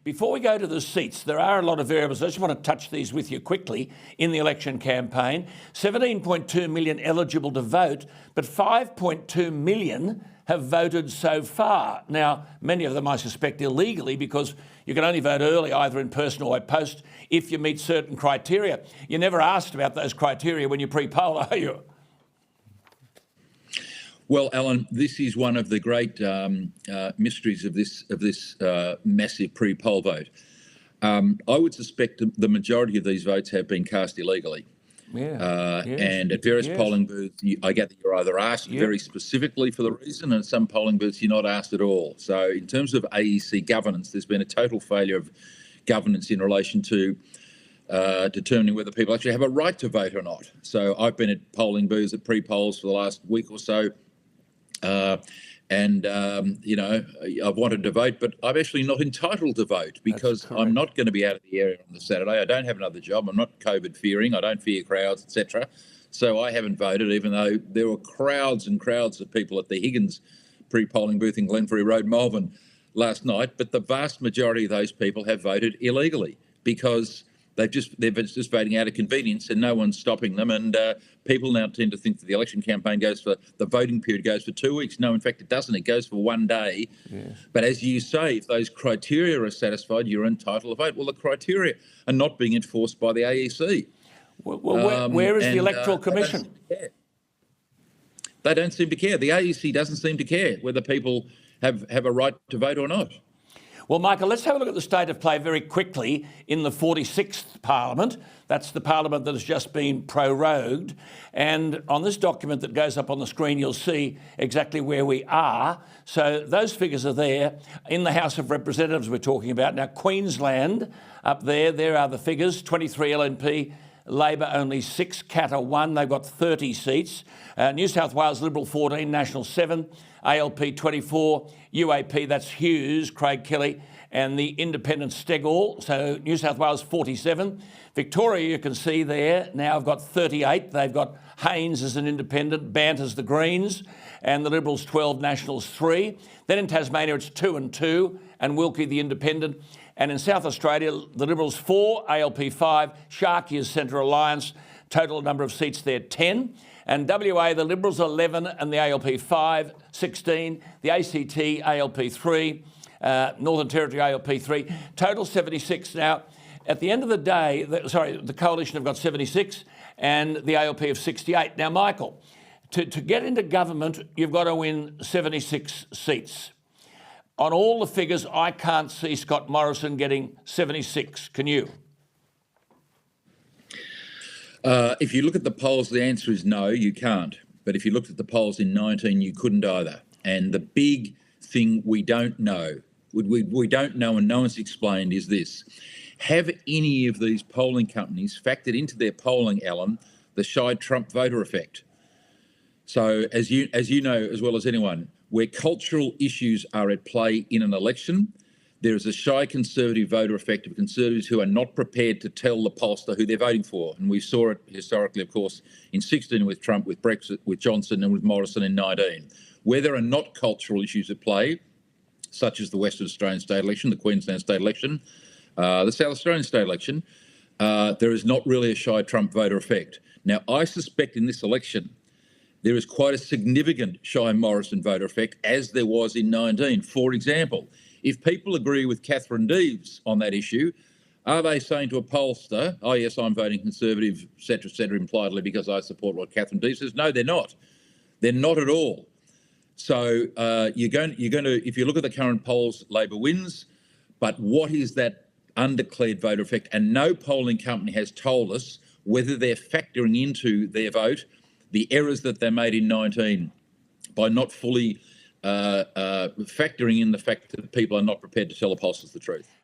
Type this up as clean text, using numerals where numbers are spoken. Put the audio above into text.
Before we go to the seats, there are a lot of variables. I just want to touch these with you quickly in the election campaign. 17.2 million eligible to vote, but 5.2 million have voted so far. Now, many of them, I suspect, illegally, because you can only vote early, either in person or by post, if you meet certain criteria. You're never asked about those criteria when you pre-poll, are you? Well, Alan, this is one of the great mysteries of this massive pre-poll vote. I would suspect the majority of these votes have been cast illegally. And at various polling booths, I gather you're either asked very specifically for the reason, and at some polling booths you're not asked at all. So in terms of AEC governance, there's been a total failure of governance in relation to determining whether people actually have a right to vote or not. So I've been at polling booths at pre-polls for the last week or so, you know, I've wanted to vote, but I'm actually not entitled to vote because I'm not going to be out of the area on the Saturday. I don't have another job. I'm not COVID fearing. I don't fear crowds, etc. So I haven't voted, even though there were crowds and crowds of people at the Higgins pre-polling booth in Glenferrie Road, Malvern last night. But the vast majority of those people have voted illegally because they're just voting out of convenience and no one's stopping them. And people now tend to think that the election campaign the voting period goes for 2 weeks. No, in fact, it doesn't. It goes for 1 day. Yes. But as you say, if those criteria are satisfied, you're entitled to vote. Well, the criteria are not being enforced by the AEC. Well, where is the Electoral Commission? They don't seem to care. The AEC doesn't seem to care whether people have a right to vote or not. Well, Michael, let's have a look at the state of play very quickly in the 46th Parliament. That's the Parliament that has just been prorogued. And on this document that goes up on the screen, you'll see exactly where we are. So those figures are there. In the House of Representatives we're talking about. Now, Queensland, up there are the figures. 23 LNP, Labor only 6, Katter 1. They've got 30 seats. New South Wales Liberal 14, National 7, ALP 24, UAP, that's Hughes, Craig Kelly, and the Independent Stegall. So New South Wales 47. Victoria, you can see there, now have got 38. They've got Haynes as an independent, Bant as the Greens, and the Liberals 12, Nationals 3. Then in Tasmania, it's 2 and 2, and Wilkie the independent. And in South Australia, the Liberals 4, ALP 5, Sharkey is Centre Alliance. Total number of seats there, 10. And WA, the Liberals 11 and the ALP 5, 16. The ACT, ALP 3. Northern Territory, ALP 3. Total 76. Now, at the end of the day, the Coalition have got 76 and the ALP have 68. Now, Michael, to get into government, you've got to win 76 seats. On all the figures, I can't see Scott Morrison getting 76. Can you? If you look at the polls, the answer is no, you can't. But if you looked at the polls in 19, you couldn't either. And the big thing we don't know, we don't know and no one's explained is this. Have any of these polling companies factored into their polling, Alan, the shy Trump voter effect? So as you know as well as anyone, where cultural issues are at play in an election, there is a shy Conservative voter effect of Conservatives who are not prepared to tell the pollster who they're voting for. And we saw it historically, of course, in 16 with Trump, with Brexit, with Johnson and with Morrison in 19. Where there are not cultural issues at play, such as the Western Australian state election, the Queensland state election, the South Australian state election, there is not really a shy Trump voter effect. Now, I suspect in this election, there is quite a significant shy Morrison voter effect, as there was in 19. For example, if people agree with Catherine Deves on that issue, are they saying to a pollster, oh, yes, I'm voting Conservative, et cetera, impliedly because I support what Catherine Deves says? No, they're not. They're not at all. So you're going to, if you look at the current polls, Labor wins, but what is that undeclared voter effect? And no polling company has told us whether they're factoring into their vote the errors that they made in 19 by not fully factoring in the fact that people are not prepared to tell the pollsters the truth.